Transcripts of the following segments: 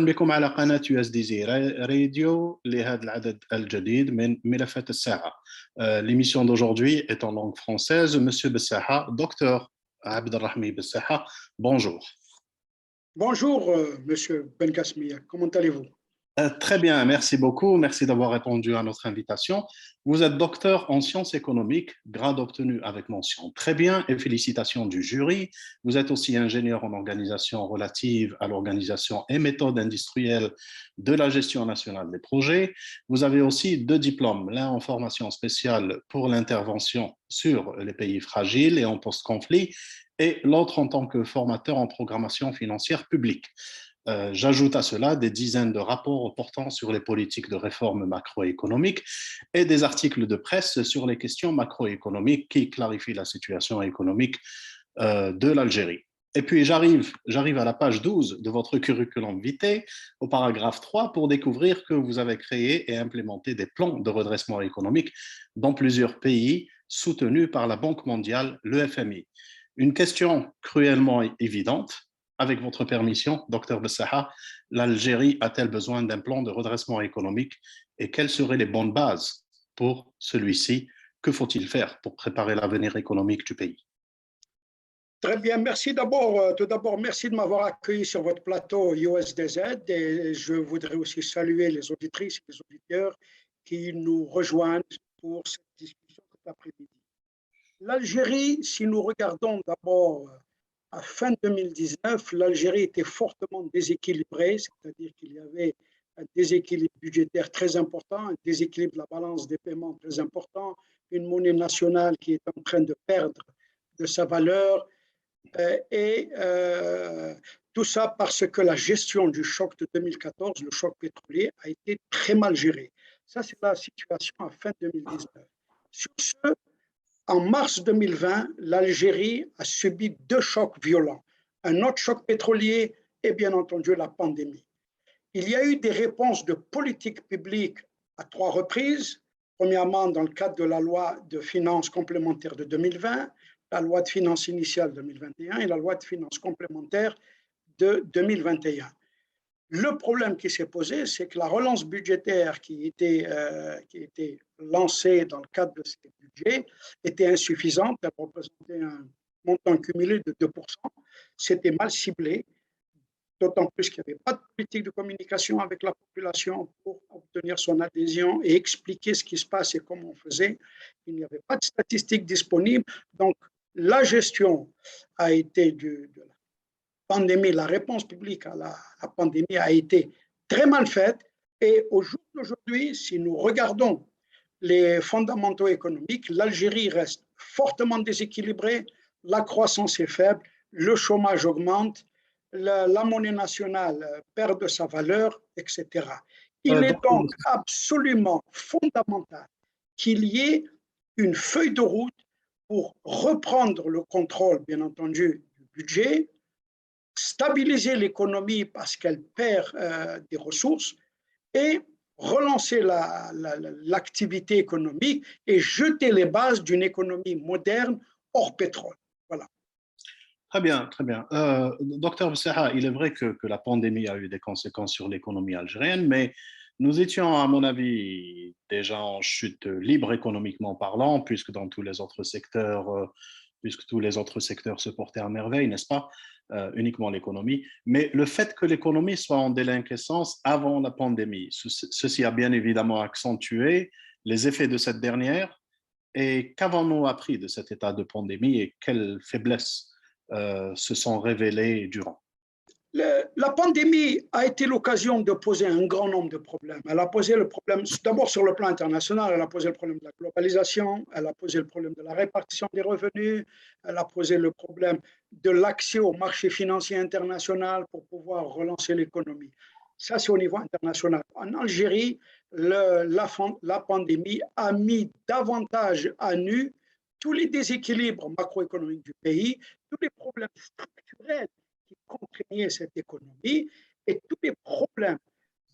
بكم على قناة USDZ Radio لهذا العدد الجديد من ملفات الساعة. L'émission d'aujourd'hui est en langue française. Monsieur Bessaha, docteur Abdelrahmi Bessaha, bonjour. Bonjour, Monsieur Benkasmia. Comment allez-vous? Très bien, merci beaucoup. Merci d'avoir répondu à notre invitation. Vous êtes docteur en sciences économiques, grade obtenu avec mention. Très bien et félicitations du jury. Vous êtes aussi ingénieur en organisation relative à l'organisation et méthode industrielle de la gestion nationale des projets. Vous avez aussi 2 diplômes, l'un en formation spéciale pour l'intervention sur les pays fragiles et en post-conflit, et l'autre en tant que formateur en programmation financière publique. J'ajoute à cela des dizaines de rapports portant sur les politiques de réforme macroéconomique et des articles de presse sur les questions macroéconomiques qui clarifient la situation économique de l'Algérie. Et puis j'arrive à la page 12 de votre curriculum vitae, au paragraphe 3, pour découvrir que vous avez créé et implémenté des plans de redressement économique dans plusieurs pays soutenus par la Banque mondiale, le FMI. Une question cruellement évidente. Avec votre permission, Dr Bessaha, l'Algérie a-t-elle besoin d'un plan de redressement économique et quelles seraient les bonnes bases pour celui-ci? Que faut-il faire pour préparer l'avenir économique du pays? Très bien, merci tout d'abord, merci de m'avoir accueilli sur votre plateau USDZ et je voudrais aussi saluer les auditrices et les auditeurs qui nous rejoignent pour cette discussion cet après-midi. L'Algérie, si nous regardons d'abord à fin 2019, l'Algérie était fortement déséquilibrée, c'est-à-dire qu'il y avait un déséquilibre budgétaire très important, un déséquilibre de la balance des paiements très important, une monnaie nationale qui est en train de perdre de sa valeur, tout ça parce que la gestion du choc de 2014, le choc pétrolier, a été très mal gérée. Ça, c'est la situation à fin 2019. Sur ce, en mars 2020, l'Algérie a subi 2 chocs violents, un autre choc pétrolier et bien entendu la pandémie. Il y a eu des réponses de politique publique à 3 reprises. Premièrement, dans le cadre de la loi de finances complémentaire de 2020, la loi de finances initiale 2021 et la loi de finances complémentaire de 2021. Le problème qui s'est posé, c'est que la relance budgétaire qui était lancée dans le cadre de ces budgets était insuffisante. Elle représentait un montant cumulé de 2%. C'était mal ciblé, d'autant plus qu'il n'y avait pas de politique de communication avec la population pour obtenir son adhésion et expliquer ce qui se passe et comment on faisait. Il n'y avait pas de statistiques disponibles. Donc, la gestion a été de la pandémie, la réponse publique à la pandémie a été très mal faite. Et au jour d'aujourd'hui, si nous regardons les fondamentaux économiques, l'Algérie reste fortement déséquilibrée, la croissance est faible, le chômage augmente, la monnaie nationale perd de sa valeur, etc. Il est donc absolument fondamental qu'il y ait une feuille de route pour reprendre le contrôle, bien entendu, du budget, stabiliser l'économie parce qu'elle perd des ressources et relancer l'activité économique et jeter les bases d'une économie moderne hors pétrole. Voilà. Très bien, très bien. Docteur Bessaha, il est vrai que la pandémie a eu des conséquences sur l'économie algérienne, mais nous étions, à mon avis, déjà en chute libre économiquement parlant, puisque tous les autres secteurs se portaient à merveille, n'est-ce pas? Uniquement l'économie. Mais le fait que l'économie soit en déliquescence avant la pandémie, ceci a bien évidemment accentué les effets de cette dernière. Et qu'avons-nous appris de cet état de pandémie et quelles faiblesses se sont révélées durant? La pandémie a été l'occasion de poser un grand nombre de problèmes. Elle a posé le problème, d'abord sur le plan international, elle a posé le problème de la globalisation, elle a posé le problème de la répartition des revenus, elle a posé le problème de l'accès au marché financier international pour pouvoir relancer l'économie. Ça, c'est au niveau international. En Algérie, la pandémie a mis davantage à nu tous les déséquilibres macroéconomiques du pays, tous les problèmes structurels qui contraignaient cette économie et tous les problèmes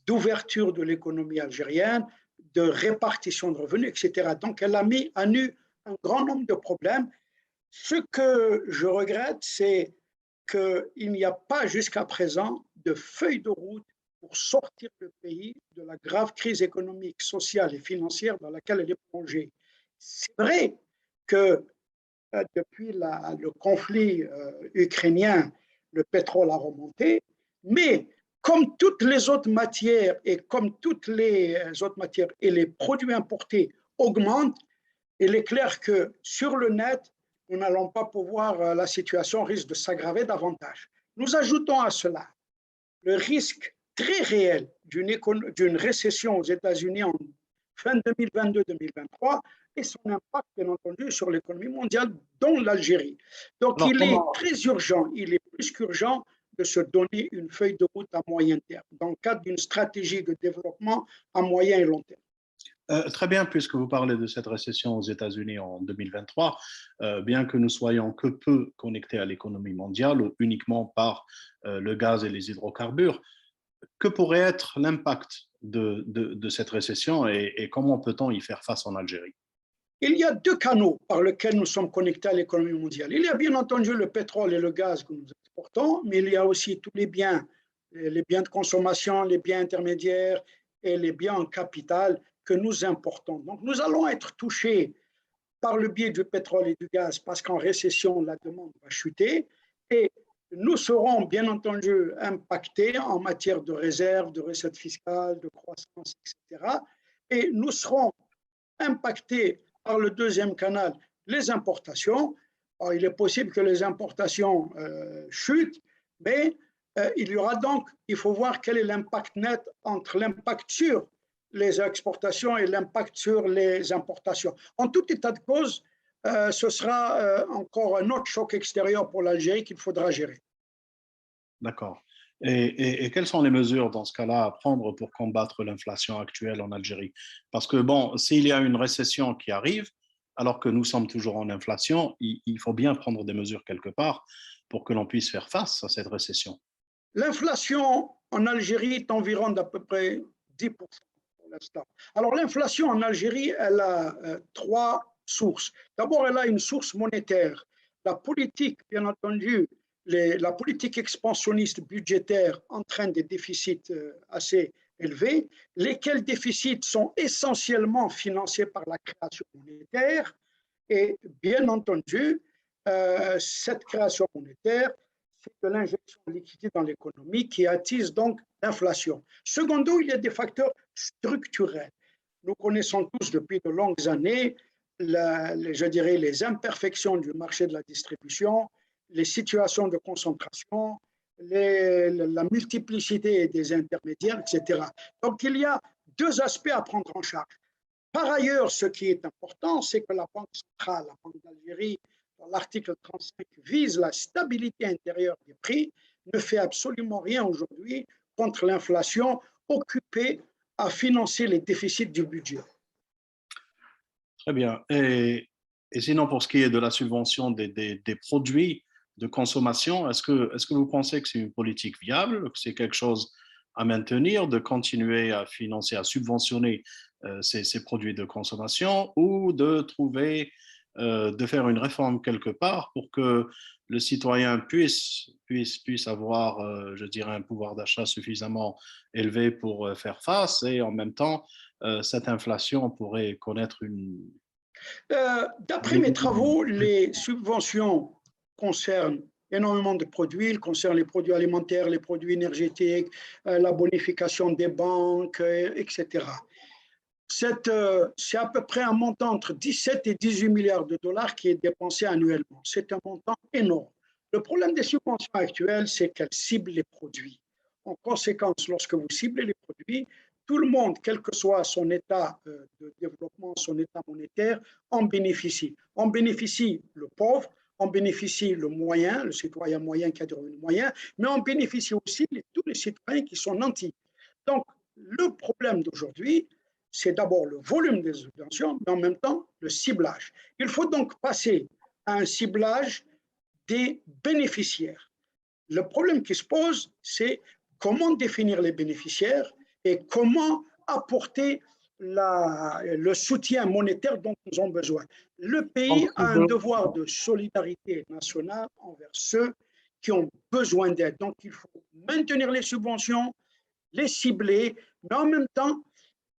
d'ouverture de l'économie algérienne, de répartition de revenus, etc. Donc, elle a mis à nu un grand nombre de problèmes. Ce que je regrette, c'est qu'il n'y a pas jusqu'à présent de feuille de route pour sortir le pays de la grave crise économique, sociale et financière dans laquelle elle est plongée. C'est vrai que depuis le conflit ukrainien, le pétrole a remonté, mais comme toutes les autres matières et les produits importés augmentent, il est clair que sur le net, nous n'allons pas pouvoir, la situation risque de s'aggraver davantage. Nous ajoutons à cela le risque très réel d'une récession aux États-Unis en fin 2022-2023 et son impact, bien entendu, sur l'économie mondiale, dont l'Algérie. Donc, Alors, il est comment, très urgent, il est plus qu'urgent de se donner une feuille de route à moyen terme, dans le cadre d'une stratégie de développement à moyen et long terme. Très bien, puisque vous parlez de cette récession aux États-Unis en 2023, bien que nous soyons que peu connectés à l'économie mondiale ou uniquement par le gaz et les hydrocarbures, que pourrait être l'impact de cette récession et comment peut-on y faire face en Algérie? Il y a deux canaux par lesquels nous sommes connectés à l'économie mondiale. Il y a bien entendu le pétrole et le gaz que nous exportons, mais il y a aussi tous les biens de consommation, les biens intermédiaires et les biens en capital que nous importons. Donc nous allons être touchés par le biais du pétrole et du gaz parce qu'en récession, la demande va chuter et nous serons bien entendu impactés en matière de réserves, de recettes fiscales, de croissance, etc. Et nous serons impactés par le deuxième canal, les importations. Alors, il est possible que les importations chutent, mais il faut voir quel est l'impact net entre l'impact sur les exportations et l'impact sur les importations. En tout état de cause, ce sera encore un autre choc extérieur pour l'Algérie qu'il faudra gérer. D'accord. Et quelles sont les mesures dans ce cas-là à prendre pour combattre l'inflation actuelle en Algérie? Parce que, bon, s'il y a une récession qui arrive, alors que nous sommes toujours en inflation, il faut bien prendre des mesures quelque part pour que l'on puisse faire face à cette récession. L'inflation en Algérie est environ d'à peu près 10% pour l'instant. Alors l'inflation en Algérie, elle a trois sources. D'abord, elle a une source monétaire. La politique, bien entendu, la politique expansionniste budgétaire entraîne des déficits assez élevés, lesquels déficits sont essentiellement financés par la création monétaire. Et bien entendu, cette création monétaire, c'est de l'injection de liquidité dans l'économie qui attise donc l'inflation. Secondo, il y a des facteurs structurels. Nous connaissons tous depuis de longues années, je dirais, les imperfections du marché de la distribution, les situations de concentration, la multiplicité des intermédiaires, etc. Donc, il y a deux aspects à prendre en charge. Par ailleurs, ce qui est important, c'est que la Banque centrale, la Banque d'Algérie, dans l'article 35, vise la stabilité intérieure des prix, ne fait absolument rien aujourd'hui contre l'inflation, occupée à financer les déficits du budget. Très bien. Et sinon, pour ce qui est de la subvention des produits de consommation, est-ce que vous pensez que c'est une politique viable, que c'est quelque chose à maintenir, de continuer à financer, à subventionner ces produits de consommation ou de trouver, de faire une réforme quelque part pour que le citoyen puisse avoir, je dirais, un pouvoir d'achat suffisamment élevé pour faire face et en même temps, cette inflation pourrait connaître une... D'après mes travaux, les subventions concernent énormément de produits. Ils concernent les produits alimentaires, les produits énergétiques, la bonification des banques, etc. C'est à peu près un montant entre 17 et 18 milliards de dollars qui est dépensé annuellement. C'est un montant énorme. Le problème des subventions actuelles, c'est qu'elles ciblent les produits. En conséquence, lorsque vous ciblez les produits, tout le monde, quel que soit son état de développement, son état monétaire, en bénéficie. En bénéficie le pauvre, en bénéficie le moyen, le citoyen moyen qui a des revenus moyens, mais en bénéficie aussi tous les citoyens qui sont nantis. Donc, le problème d'aujourd'hui, c'est d'abord le volume des subventions, mais en même temps le ciblage. Il faut donc passer à un ciblage des bénéficiaires. Le problème qui se pose, c'est comment définir les bénéficiaires et comment apporter le soutien monétaire dont nous avons besoin. Le pays a un devoir de solidarité nationale envers ceux qui ont besoin d'aide. Donc, il faut maintenir les subventions les cibler, mais en même temps,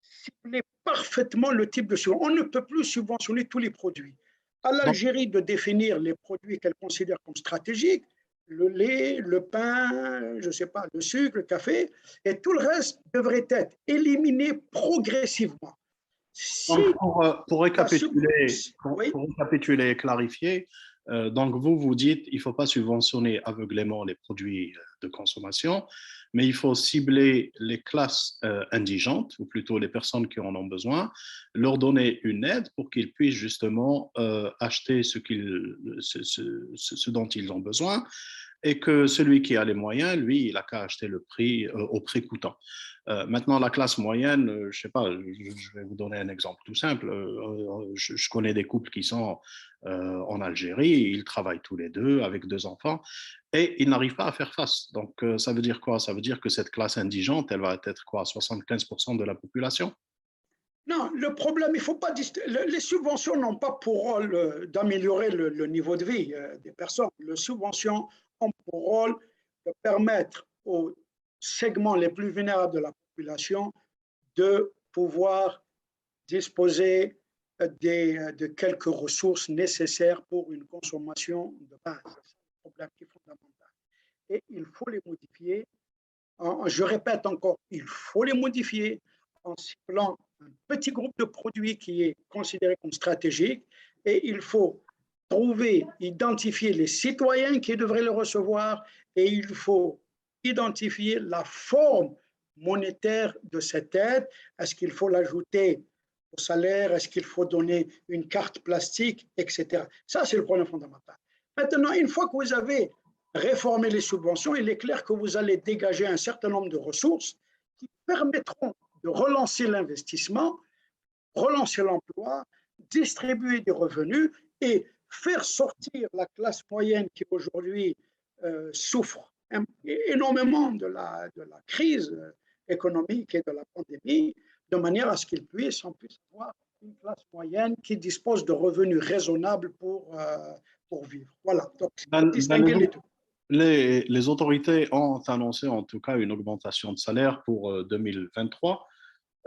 cibler parfaitement le type de subvention. On ne peut plus subventionner tous les produits. À Donc, l'Algérie de définir les produits qu'elle considère comme stratégiques, le lait, le pain, je ne sais pas, le sucre, le café, et tout le reste devrait être éliminé progressivement. Si donc, pour la sub... récapituler, Oui, pour récapituler et clarifier, donc vous dites il ne faut pas subventionner aveuglément les produits de consommation, mais il faut cibler les classes indigentes, ou plutôt les personnes qui en ont besoin, leur donner une aide pour qu'ils puissent justement acheter ce dont ils ont besoin, et que celui qui a les moyens, lui, il n'a qu'à acheter au prix coûtant. Maintenant, la classe moyenne, je ne sais pas, je vais vous donner un exemple tout simple. Je connais des couples qui sont en Algérie, ils travaillent tous les deux avec deux enfants et ils n'arrivent pas à faire face. Donc, ça veut dire quoi? Ça veut dire que cette classe indigente, elle va être quoi? 75% de la population? non, le problème, il faut pas les subventions n'ont pas pour rôle d'améliorer le niveau de vie des personnes. Les subventions ont pour rôle de permettre aux segments les plus vulnérables de la population de pouvoir disposer de quelques ressources nécessaires pour une consommation de base. C'est le problème qui est fondamental. Et il faut les modifier. Je répète encore, il faut les modifier en ciblant un petit groupe de produits qui est considéré comme stratégique et il faut trouver, identifier les citoyens qui devraient le recevoir et il faut identifier la forme monétaire de cette aide. Est-ce qu'il faut l'ajouter au salaire? Est-ce qu'il faut donner une carte plastique, etc. Ça, c'est le problème fondamental. Maintenant, une fois que vous avez réformé les subventions, il est clair que vous allez dégager un certain nombre de ressources qui permettront de relancer l'investissement, relancer l'emploi, distribuer des revenus et faire sortir la classe moyenne qui aujourd'hui souffre énormément de la crise économique et de la pandémie, de manière à ce qu'on puisse avoir une classe moyenne qui dispose de revenus raisonnables pour vivre. Voilà, donc il faut distinguer les deux. Les autorités ont annoncé en tout cas une augmentation de salaire pour 2023.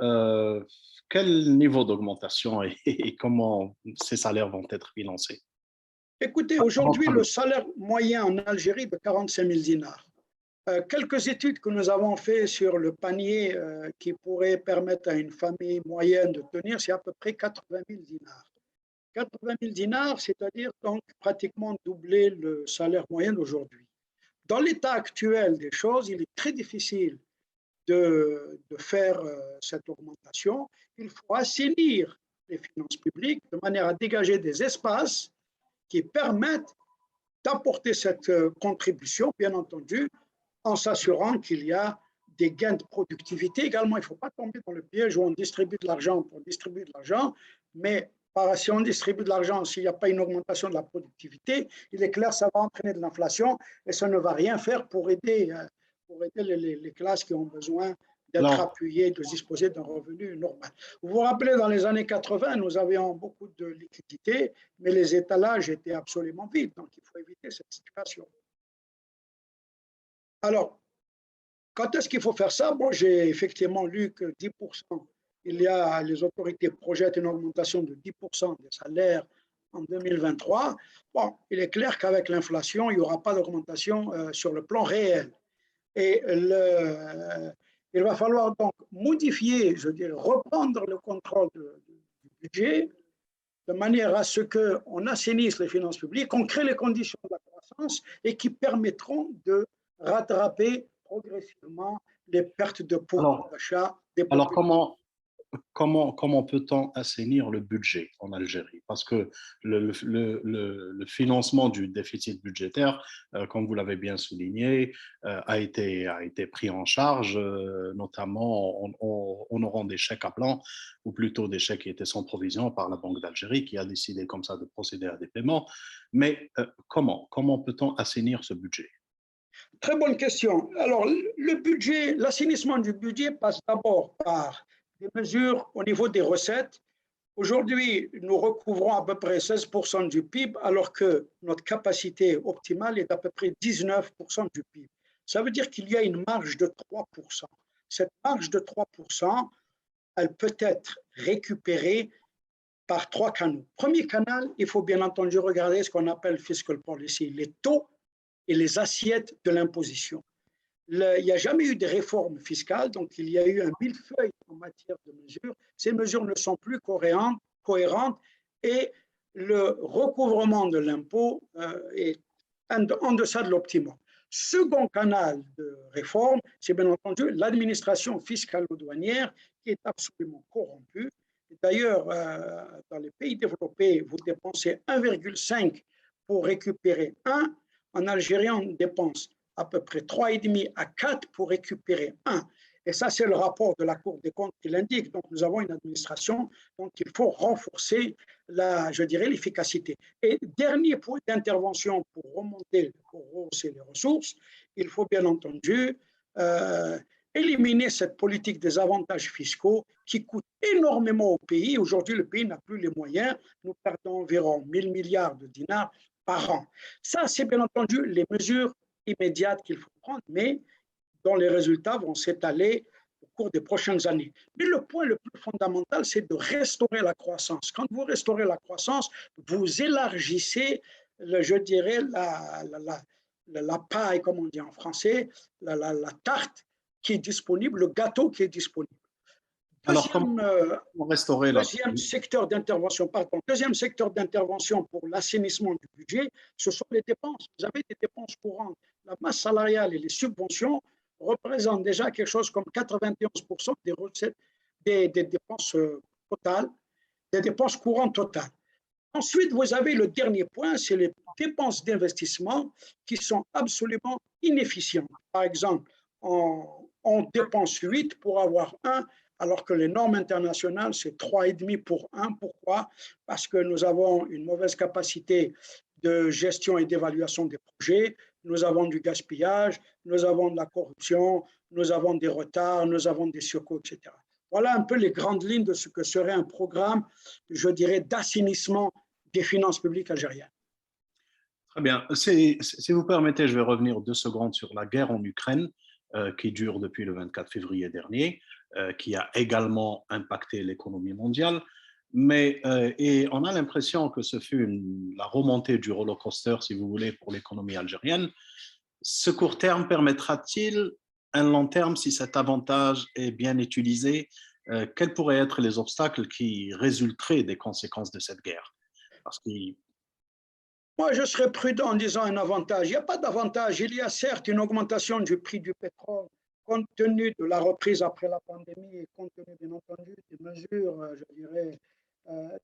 Euh, Quel niveau d'augmentation et comment ces salaires vont être financés? Écoutez, aujourd'hui, le salaire moyen en Algérie est de 45 000 dinars. Quelques études que nous avons faites sur le panier qui pourrait permettre à une famille moyenne de tenir, c'est à peu près 80 000 dinars. 80 000 dinars, c'est-à-dire donc pratiquement doubler le salaire moyen d'aujourd'hui. Dans l'état actuel des choses, il est très difficile de faire cette augmentation. Il faut assainir les finances publiques de manière à dégager des espaces qui permettent d'apporter cette contribution, bien entendu, en s'assurant qu'il y a des gains de productivité. Également, il ne faut pas tomber dans le piège où on distribue de l'argent pour distribuer de l'argent, mais si on distribue de l'argent, s'il n'y a pas une augmentation de la productivité, il est clair que ça va entraîner de l'inflation et ça ne va rien faire pour aider les classes qui ont besoin d'être Alors, appuyées, de disposer d'un revenu normal. Vous vous rappelez, dans les années 80, nous avions beaucoup de liquidités, mais les étalages étaient absolument vides, donc il faut éviter cette situation. Alors, quand est-ce qu'il faut faire ça? Bon, j'ai effectivement lu que 10%, les autorités projettent une augmentation de 10% des salaires en 2023. Bon, il est clair qu'avec l'inflation, il n'y aura pas d'augmentation sur le plan réel. Et il va falloir donc modifier, je dirais, reprendre le contrôle du budget de manière à ce qu'on assainisse les finances publiques, qu'on crée les conditions de la croissance et qui permettront de rattraper progressivement les pertes de pouvoir alors, d'achat des alors populations. comment peut-on assainir le budget en Algérie? Parce que le financement du déficit budgétaire, comme vous l'avez bien souligné, a été pris en charge, notamment en honorant des chèques à blanc, ou plutôt des chèques qui étaient sans provision par la Banque d'Algérie, qui a décidé comme ça de procéder à des paiements. Mais comment peut-on assainir ce budget? Très bonne question. Alors, le budget, l'assainissement du budget passe d'abord par des mesures au niveau des recettes. Aujourd'hui, nous recouvrons à peu près 16% du PIB, alors que notre capacité optimale est d'à peu près 19% du PIB. Ça veut dire qu'il y a une marge de 3%. cette marge de 3%, elle peut être récupérée par trois canaux. Premier canal, il faut bien entendu regarder ce qu'on appelle fiscal policy, les taux et les assiettes de l'imposition. Il n'y a jamais eu de réforme fiscale, donc il y a eu un millefeuille en matière de mesures. Ces mesures ne sont plus cohérentes et le recouvrement de l'impôt est en deçà de l'optimum. Second canal de réforme, c'est bien entendu l'administration fiscale ou douanière qui est absolument corrompue. D'ailleurs, dans les pays développés, vous dépensez 1,5 pour récupérer 1. En Algérie, on dépense à peu près 3,5 à 4 pour récupérer 1. Et ça, c'est le rapport de la Cour des comptes qui l'indique. Donc, nous avons une administration dont il faut renforcer, l'efficacité. Et dernier point d'intervention pour rehausser les ressources, il faut bien entendu éliminer cette politique des avantages fiscaux qui coûte énormément au pays. Aujourd'hui, le pays n'a plus les moyens. Nous perdons environ 1 000 milliards de dinars par an. Ça, c'est bien entendu les mesures immédiates qu'il faut prendre, mais dont les résultats vont s'étaler au cours des prochaines années. Mais le point le plus fondamental, c'est de restaurer la croissance. Quand vous restaurez la croissance, vous élargissez, je dirais, la paille, comme on dit en français, la tarte qui est disponible, le gâteau qui est disponible. Alors, comment restaurer Deuxième secteur d'intervention, deuxième secteur d'intervention pour l'assainissement du budget, ce sont les dépenses. Vous avez des dépenses courantes. La masse salariale et les subventions représentent déjà quelque chose comme 91% des recettes, des dépenses totales, des dépenses courantes totales. Ensuite, vous avez le dernier point, c'est les dépenses d'investissement qui sont absolument inefficientes. Par exemple, on dépense 8 pour avoir 1, alors que les normes internationales, c'est 3,5 pour 1. Pourquoi? Parce que nous avons une mauvaise capacité de gestion et d'évaluation des projets, nous avons du gaspillage, nous avons de la corruption, nous avons des retards, nous avons des surcoûts, etc. Voilà un peu les grandes lignes de ce que serait un programme, je dirais, d'assainissement des finances publiques algériennes. Très bien. Si vous permettez, je vais revenir 2 secondes sur la guerre en Ukraine, qui dure depuis le 24 février dernier, qui a également impacté l'économie mondiale. Et on a l'impression que ce fut la remontée du roller coaster, si vous voulez, pour l'économie algérienne. Ce court terme permettra-t-il un long terme si cet avantage est bien utilisé? Quels pourraient être les obstacles qui résulteraient des conséquences de cette guerre? Parce que Moi, je serais prudent en disant un avantage. Il n'y a pas d'avantage. Il y a certes une augmentation du prix du pétrole compte tenu de la reprise après la pandémie et compte tenu, bien entendu, des mesures, je dirais,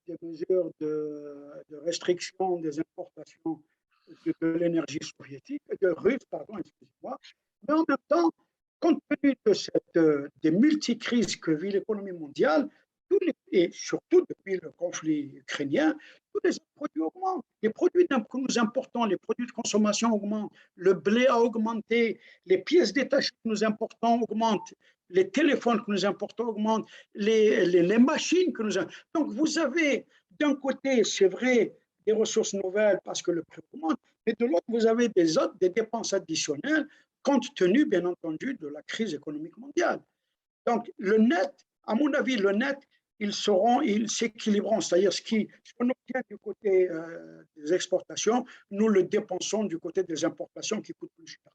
des mesures de restriction des importations de l'énergie soviétique, russe, pardon, excusez-moi. Mais en même temps, compte tenu des multicrises que vit l'économie mondiale, et surtout depuis le conflit ukrainien, tous les produits augmentent. Les produits que nous importons, les produits de consommation augmentent, le blé a augmenté, les pièces détachées que nous importons augmentent, les téléphones que nous importons augmentent, les machines que nous importons. Donc vous avez d'un côté, c'est vrai, des ressources nouvelles parce que le prix augmente, mais de l'autre, vous avez des dépenses additionnelles compte tenu, bien entendu, de la crise économique mondiale. Donc le net, à mon avis, le net, ils s'équilibreront, c'est-à-dire ce qu'on obtient du côté des exportations, nous le dépensons du côté des importations qui coûtent plus cher.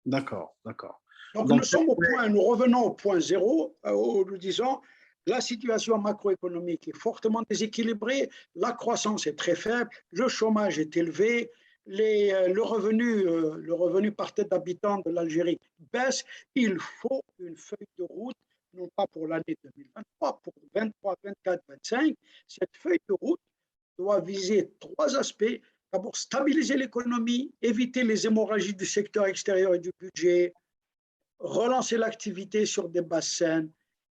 D'accord, d'accord. Donc nous revenons au point zéro, où nous disons la situation macroéconomique est fortement déséquilibrée, la croissance est très faible, le chômage est élevé, le revenu par tête d'habitant de l'Algérie baisse. Il faut une feuille de route, non pas pour l'année 2023, pour 2023, 2024, 2025. Cette feuille de route doit viser 3 aspects. D'abord, stabiliser l'économie, éviter les hémorragies du secteur extérieur et du budget, relancer l'activité sur des bases saines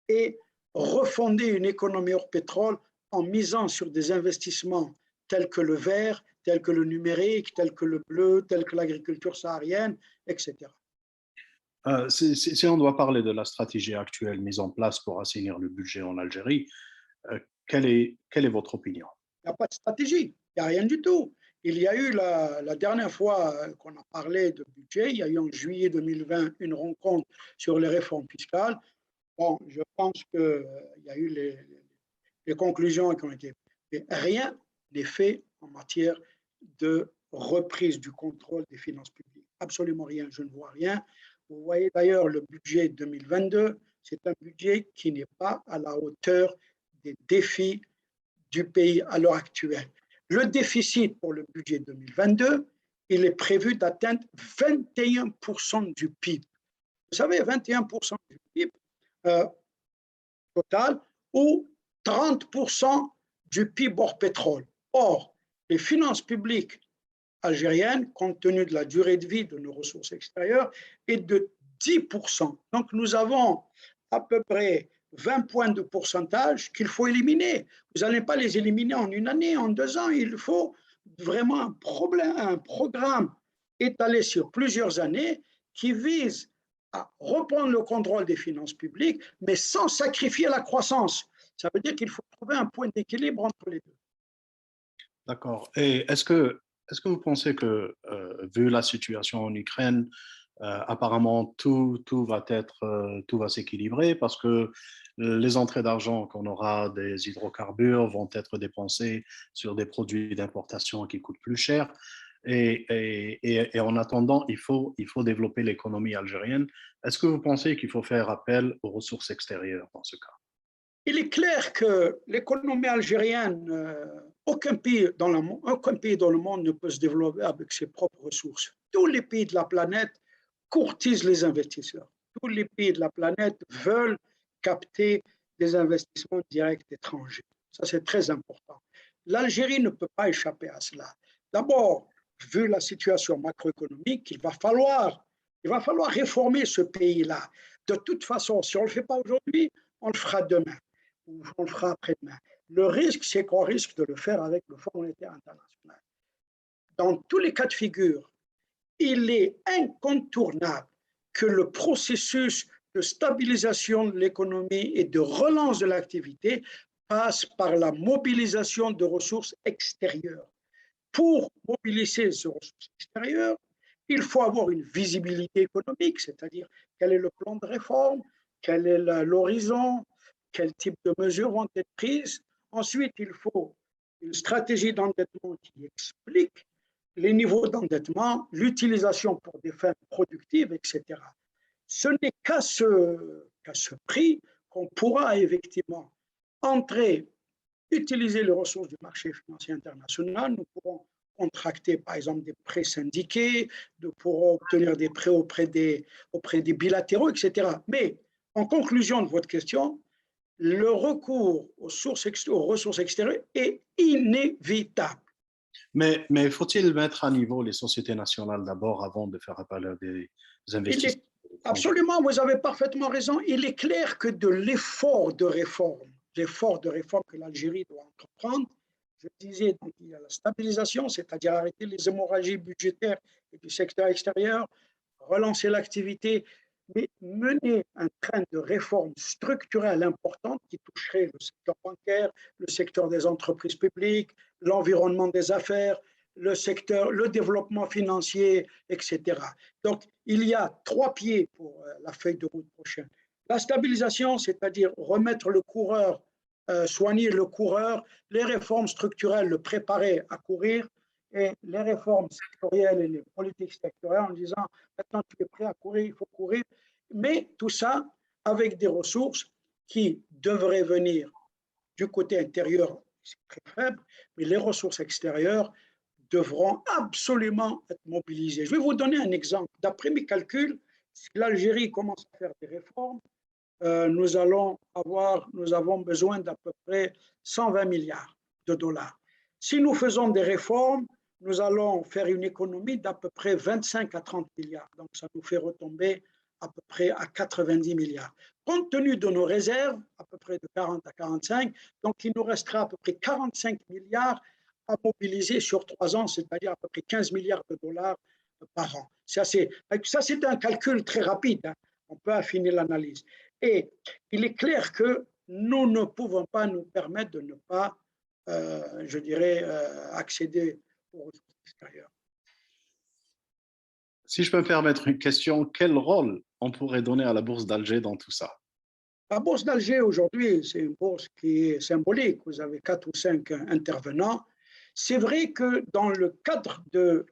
et refonder une économie hors pétrole en misant sur des investissements tels que le vert, tels que le numérique, tels que le bleu, tels que l'agriculture saharienne, etc. Si on doit parler de la stratégie actuelle mise en place pour assainir le budget en Algérie, quelle est votre opinion? Il n'y a pas de stratégie, il n'y a rien du tout. Il y a eu la dernière fois qu'on a parlé de budget, il y a eu en juillet 2020 une rencontre sur les réformes fiscales. Bon, je pense qu'il y a eu les conclusions qui ont été. Mais rien n'est fait en matière de reprise du contrôle des finances publiques. Absolument rien, je ne vois rien. Vous voyez d'ailleurs le budget 2022, c'est un budget qui n'est pas à la hauteur des défis du pays à l'heure actuelle. Le déficit pour le budget 2022, il est prévu d'atteindre 21% du PIB. Vous savez, 21% du PIB total ou 30% du PIB hors pétrole. Or, les finances publiques algériennes, compte tenu de la durée de vie de nos ressources extérieures, est de 10%. Donc, nous avons à peu près 20 points de pourcentage qu'il faut éliminer. Vous n'allez pas les éliminer en une année, en 2 ans. Il faut vraiment un programme étalé sur plusieurs années qui vise à reprendre le contrôle des finances publiques, mais sans sacrifier la croissance. Ça veut dire qu'il faut trouver un point d'équilibre entre les deux. D'accord. Et est-ce que vous pensez que, vu la situation en Ukraine, apparemment tout va s'équilibrer parce que les entrées d'argent qu'on aura des hydrocarbures vont être dépensées sur des produits d'importation qui coûtent plus cher. Et en attendant, il faut développer l'économie algérienne. Est-ce que vous pensez qu'il faut faire appel aux ressources extérieures dans ce cas? Il est clair que l'économie algérienne, aucun pays dans le monde ne peut se développer avec ses propres ressources. Tous les pays de la planète courtisent les investisseurs. Tous les pays de la planète veulent capter des investissements directs étrangers. Ça, c'est très important. L'Algérie ne peut pas échapper à cela. D'abord, vu la situation macroéconomique, il va falloir réformer ce pays-là. De toute façon, si on ne le fait pas aujourd'hui, on le fera demain ou on le fera après-demain. Le risque, c'est qu'on risque de le faire avec le Fonds monétaire international. Dans tous les cas de figure, il est incontournable que le processus de stabilisation de l'économie et de relance de l'activité passe par la mobilisation de ressources extérieures. Pour mobiliser ces ressources extérieures, il faut avoir une visibilité économique, c'est-à-dire quel est le plan de réforme, quel est l'horizon, quel type de mesures vont être prises. Ensuite, il faut une stratégie d'endettement qui explique les niveaux d'endettement, l'utilisation pour des fins productives, etc. Ce n'est qu'à ce prix qu'on pourra effectivement entrer, utiliser les ressources du marché financier international. Nous pourrons contracter, par exemple, des prêts syndiqués, nous pourrons obtenir des prêts auprès des bilatéraux, etc. Mais en conclusion de votre question, le recours aux ressources extérieures est inévitable. Mais faut-il mettre à niveau les sociétés nationales d'abord avant de faire appel à des investisseurs étrangers? Absolument, vous avez parfaitement raison. Il est clair que de l'effort de réforme que l'Algérie doit entreprendre, je disais, donc, il y a la stabilisation, c'est-à-dire arrêter les hémorragies budgétaires du secteur extérieur, relancer l'activité, mais mener un train de réformes structurelles importantes qui toucherait le secteur bancaire, le secteur des entreprises publiques, l'environnement des affaires, le développement financier, etc. Donc, il y a 3 pieds pour la feuille de route prochaine. La stabilisation, c'est-à-dire remettre le coureur, soigner le coureur, les réformes structurelles, le préparer à courir, et les réformes sectorielles et les politiques sectorielles en disant maintenant tu es prêt à courir, il faut courir, mais tout ça avec des ressources qui devraient venir du côté intérieur, c'est très faible, mais les ressources extérieures devront absolument être mobilisées. Je vais vous donner un exemple. D'après mes calculs, si l'Algérie commence à faire des réformes, nous avons besoin d'à peu près 120 milliards de dollars. Si nous faisons des réformes, nous allons faire une économie d'à peu près 25 à 30 milliards. Donc, ça nous fait retomber à peu près à 90 milliards. Compte tenu de nos réserves, à peu près de 40 à 45, donc il nous restera à peu près 45 milliards à mobiliser sur 3 ans, c'est-à-dire à peu près 15 milliards de dollars par an. Ça, c'est un calcul très rapide. Hein. On peut affiner l'analyse. Et il est clair que nous ne pouvons pas nous permettre de ne pas, accéder aux ressources extérieures. Si je peux me permettre une question, quel rôle on pourrait donner à la bourse d'Alger dans tout ça? La bourse d'Alger aujourd'hui, c'est une bourse qui est symbolique. Vous avez 4 ou 5 intervenants. C'est vrai que dans le cadre de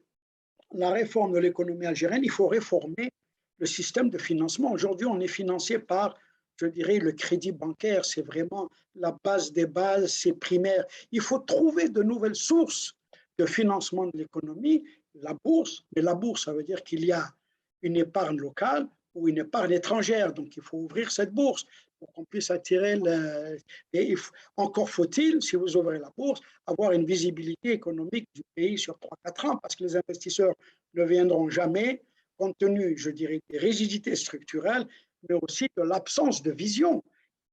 la réforme de l'économie algérienne, il faut réformer le système de financement. Aujourd'hui, on est financé par, je dirais, le crédit bancaire. C'est vraiment la base des bases, c'est primaire. Il faut trouver de nouvelles sources de financement de l'économie. La bourse, mais la bourse, ça veut dire qu'il y a une épargne locale ou une épargne étrangère. Donc, il faut ouvrir cette bourse pour qu'on puisse attirer et encore faut-il, si vous ouvrez la bourse, avoir une visibilité économique du pays sur 3 4 ans, parce que les investisseurs ne viendront jamais, compte tenu, je dirais, des rigidités structurelles, mais aussi de l'absence de vision.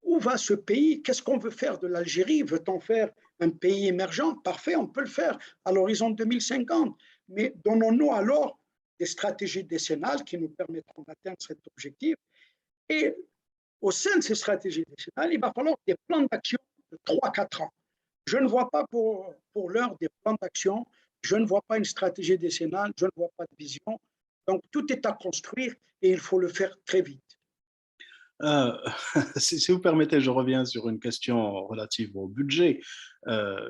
Où va ce pays? Qu'est-ce qu'on veut faire de l'Algérie? Veut-on faire un pays émergent? Parfait, on peut le faire à l'horizon 2050. Mais donnons-nous alors des stratégies décennales qui nous permettront d'atteindre cet objectif. Et au sein de ces stratégies décennales, il va falloir des plans d'action de 3 4 ans. Je ne vois pas pour l'heure des plans d'action, je ne vois pas une stratégie décennale, je ne vois pas de vision. Donc tout est à construire et il faut le faire très vite. Euh, si vous permettez, je reviens sur une question relative au budget.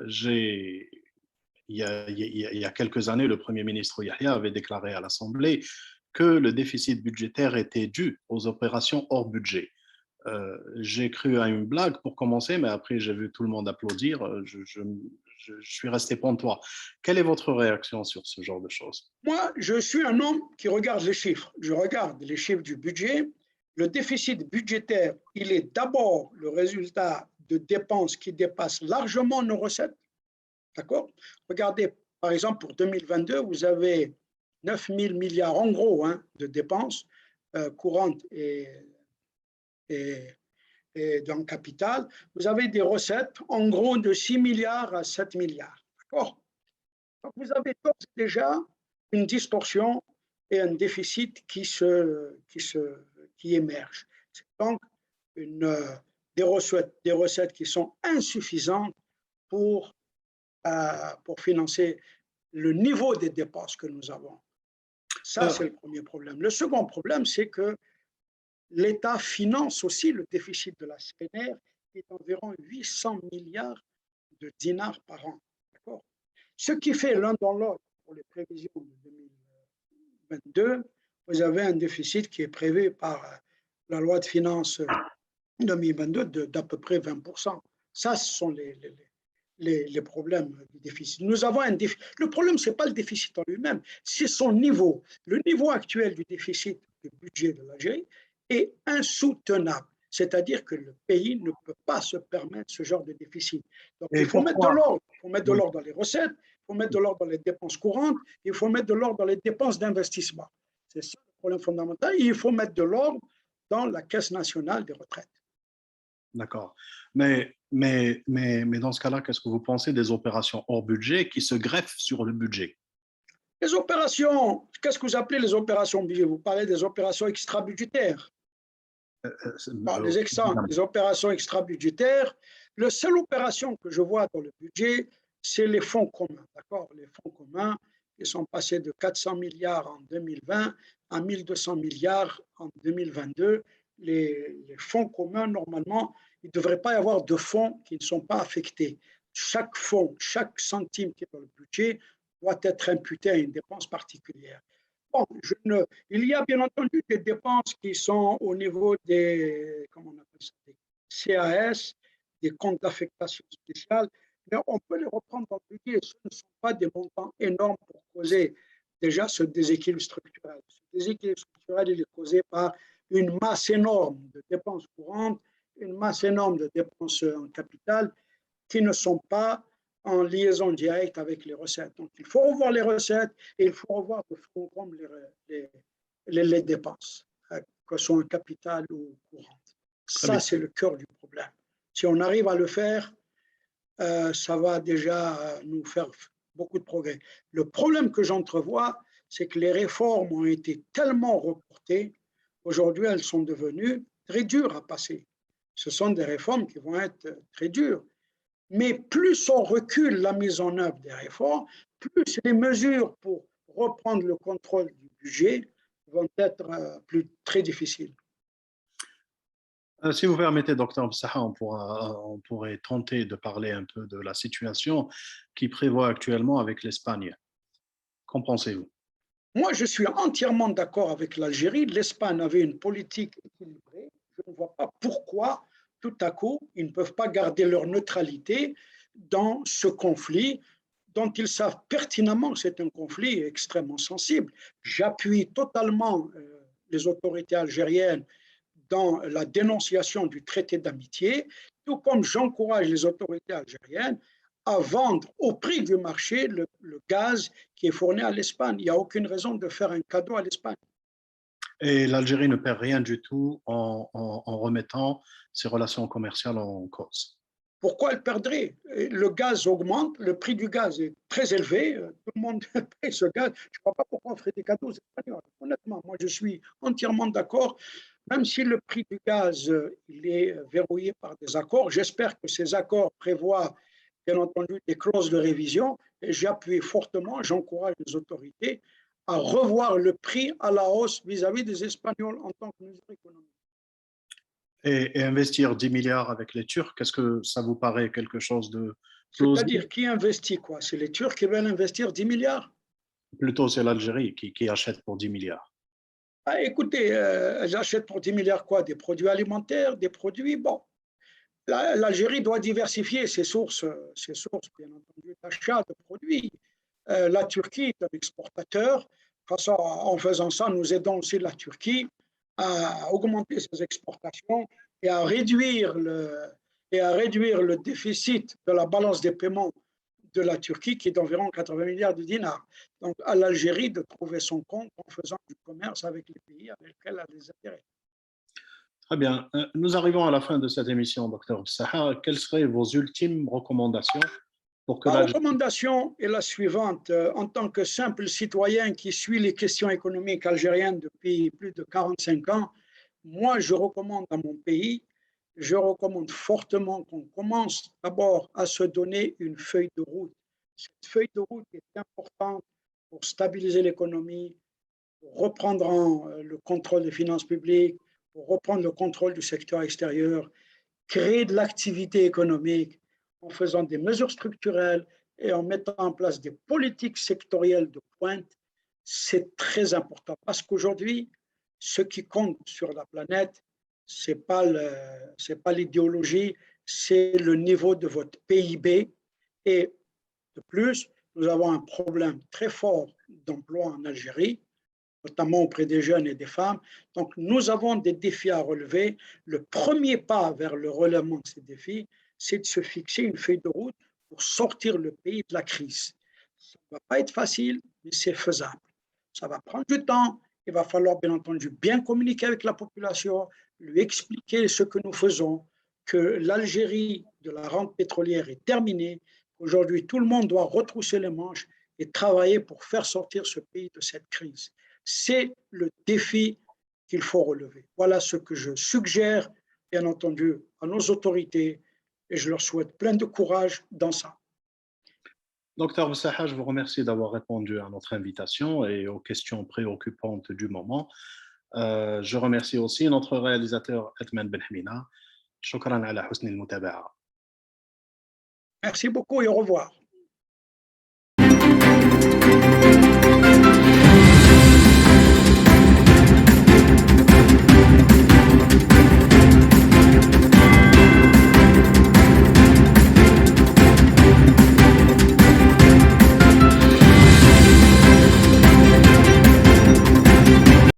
J'ai il y a quelques années, le Premier ministre Yahya avait déclaré à l'Assemblée que le déficit budgétaire était dû aux opérations hors budget. J'ai cru à une blague pour commencer, mais après j'ai vu tout le monde applaudir. Je suis resté pantois. Quelle est votre réaction sur ce genre de choses? Moi, je suis un homme qui regarde les chiffres. Je regarde les chiffres du budget. Le déficit budgétaire, il est d'abord le résultat de dépenses qui dépassent largement nos recettes. D'accord? Regardez, par exemple, pour 2022, vous avez 9 000 milliards en gros de dépenses courantes et, et dans le capital. Vous avez des recettes en gros de 6 milliards à 7 milliards. D'accord? Donc vous avez déjà une distorsion et un déficit qui émerge. C'est donc des recettes qui sont insuffisantes pour financer le niveau des dépenses que nous avons. Ça, c'est le premier problème. Le second problème, c'est que l'État finance aussi le déficit de la CNR, qui est environ 800 milliards de dinars par an. D'accord? Ce qui fait l'un dans l'autre, pour les prévisions de 2022, vous avez un déficit qui est prévu par la loi de finances 2022 d'à peu près 20%. Ça, ce sont les problèmes du déficit. Nous avons un déficit. Le problème, ce n'est pas le déficit en lui-même, c'est son niveau. Le niveau actuel du déficit du budget de l'Algérie est insoutenable. C'est-à-dire que le pays ne peut pas se permettre ce genre de déficit. Donc, il faut mettre de l'ordre. Il faut mettre de l'ordre dans les recettes, il faut mettre de l'ordre dans les dépenses courantes, il faut mettre de l'ordre dans les dépenses d'investissement. C'est ça le problème fondamental. Et il faut mettre de l'ordre dans la Caisse nationale des retraites. D'accord. Mais dans ce cas-là, qu'est-ce que vous pensez des opérations hors budget qui se greffent sur le budget? Les opérations, qu'est-ce que vous appelez les opérations budget? Vous parlez des opérations extra-budgétaires. Les opérations extra-budgétaires, la seule opération que je vois dans le budget, c'est les fonds communs. D'accord? Les fonds communs qui sont passés de 400 milliards en 2020 à 1 200 milliards en 2022. Les fonds communs, normalement, il ne devrait pas y avoir de fonds qui ne sont pas affectés. Chaque fonds, chaque centime qui est dans le budget doit être imputé à une dépense particulière. Bon, il y a bien entendu des dépenses qui sont au niveau des, comment on appelle ça, des CAS, des comptes d'affectation spéciale, mais on peut les reprendre dans le budget. Ce ne sont pas des montants énormes pour causer déjà ce déséquilibre structurel. Ce déséquilibre structurel il est causé par une masse énorme de dépenses courantes, une masse énorme de dépenses en capital qui ne sont pas en liaison directe avec les recettes. Donc, il faut revoir les recettes et il faut revoir de fond comme les dépenses, que ce soit en capital ou courantes. Ça, c'est le cœur du problème. Si on arrive à le faire, ça va déjà nous faire beaucoup de progrès. Le problème que j'entrevois, c'est que les réformes ont été tellement reportées, aujourd'hui, elles sont devenues très dures à passer. Ce sont des réformes qui vont être très dures. Mais plus on recule la mise en œuvre des réformes, plus les mesures pour reprendre le contrôle du budget vont être très difficiles. Si vous permettez, docteur Saha, on pourrait tenter de parler un peu de la situation qui prévoit actuellement avec l'Espagne. Qu'en pensez-vous? Moi, je suis entièrement d'accord avec l'Algérie. L'Espagne avait une politique équilibrée. Je ne vois pas pourquoi, tout à coup, ils ne peuvent pas garder leur neutralité dans ce conflit dont ils savent pertinemment que c'est un conflit extrêmement sensible. J'appuie totalement les autorités algériennes dans la dénonciation du traité d'amitié, tout comme j'encourage les autorités algériennes à vendre au prix du marché le gaz qui est fourni à l'Espagne. Il n'y a aucune raison de faire un cadeau à l'Espagne. Et l'Algérie ne perd rien du tout en remettant ses relations commerciales en cause. Pourquoi elle perdrait? Le gaz augmente, le prix du gaz est très élevé, tout le monde paye ce gaz. Je ne vois pas pourquoi on ferait des cadeaux aux Espagnols. Honnêtement, moi je suis entièrement d'accord, même si le prix du gaz il est verrouillé par des accords. J'espère que ces accords prévoient bien entendu des clauses de révision et j'appuie fortement, j'encourage les autorités à revoir le prix à la hausse vis-à-vis des Espagnols en tant que mesure économique. Et investir 10 milliards avec les Turcs, est-ce que ça vous paraît quelque chose de plausible? C'est-à-dire qui investit quoi? C'est les Turcs qui veulent investir 10 milliards. Plutôt, c'est l'Algérie qui achète pour 10 milliards. Ah, écoutez, j'achète pour 10 milliards quoi? Des produits alimentaires, des produits. Bon, l'Algérie doit diversifier ses sources bien entendu, d'achat de produits. La Turquie est un exportateur. De toute façon, en faisant ça, nous aidons aussi la Turquie à augmenter ses exportations et et à réduire le déficit de la balance des paiements de la Turquie, qui est d'environ 80 milliards de dinars. Donc, à l'Algérie de trouver son compte en faisant du commerce avec les pays avec lesquels elle a des intérêts. Très bien. Nous arrivons à la fin de cette émission, docteur Saha. Quelles seraient vos ultimes recommandations pour que Ma l'Algérie... recommandation est la suivante. En tant que simple citoyen qui suit les questions économiques algériennes depuis plus de 45 ans, moi, je recommande à mon pays, je recommande fortement qu'on commence d'abord à se donner une feuille de route. Cette feuille de route est importante pour stabiliser l'économie, pour reprendre le contrôle des finances publiques, pour reprendre le contrôle du secteur extérieur, créer de l'activité économique en faisant des mesures structurelles et en mettant en place des politiques sectorielles de pointe, c'est très important parce qu'aujourd'hui, ce qui compte sur la planète, ce n'est pas l'idéologie, c'est le niveau de votre PIB. Et de plus, nous avons un problème très fort d'emploi en Algérie, notamment auprès des jeunes et des femmes. Donc, nous avons des défis à relever. Le premier pas vers le relèvement de ces défis, c'est de se fixer une feuille de route pour sortir le pays de la crise. Ça ne va pas être facile, mais c'est faisable. Ça va prendre du temps. Il va falloir, bien entendu, bien communiquer avec la population, lui expliquer ce que nous faisons, que l'Algérie de la rente pétrolière est terminée. Aujourd'hui, tout le monde doit retrousser les manches et travailler pour faire sortir ce pays de cette crise. C'est le défi qu'il faut relever. Voilà ce que je suggère, bien entendu, à nos autorités et je leur souhaite plein de courage dans ça. Docteur Saha, je vous remercie d'avoir répondu à notre invitation et aux questions préoccupantes du moment. Je remercie aussi notre réalisateur Edmond Benhamina. شكرا على حسن المتابعة. Merci beaucoup et au revoir.